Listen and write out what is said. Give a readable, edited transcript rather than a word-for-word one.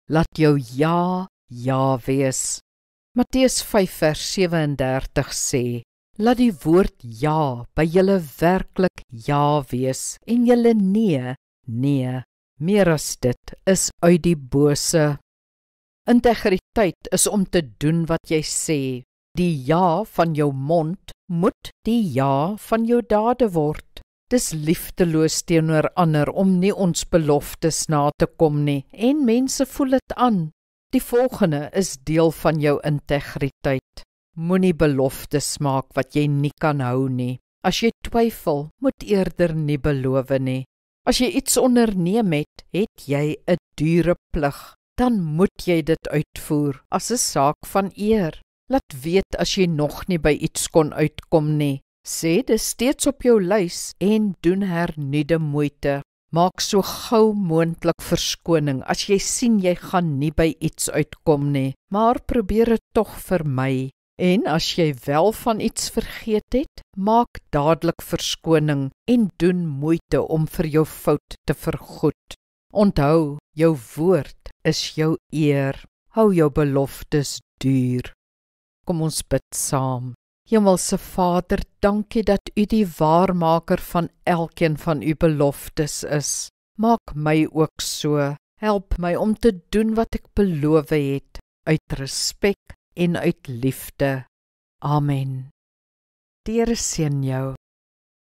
laat jou ja, ja wees. Matteus 5 vers 37 sê, laat die woord ja by julle werklik ja wees en julle nee, nee. Meer as dit is uit die bose. Integriteit is om te doen wat jy sê. Die ja van jou mond moet die ja van jou dade word. Dis liefdeloos teenoor ander om nie ons beloftes na te kom nie, en mense voel dit aan. Die volgende is deel van jou integriteit. Moenie beloftes maak wat jy nie kan hou nie. As jy twyfel, moet eerder nie beloof nie. As jy iets onderneem het jy 'n dure plig. Dan moet jy dit uitvoer as 'n saak van eer. Laat weet as jy nog nie by iets kon uitkom nie. Sê dis steeds op jou lys en doen hernuide moeite. Maak so gou moontlik verskoning as jy sien jy gaan nie by iets uitkom nie, maar probeer dit tog vermy. En as jy wel van iets vergeet het, maak dadelik verskoning en doen moeite om vir jou fout te vergoed. Onthou, jou woord is jou eer. Hou jou beloftes duur. Kom ons bid saam. Hemelse Vader, dankie dat U die waarmaker van elkeen van U beloftes is. Maak my ook so. Help my om te doen wat ek beloof het, uit respek en uit liefde. Amen. Die Here seën jou.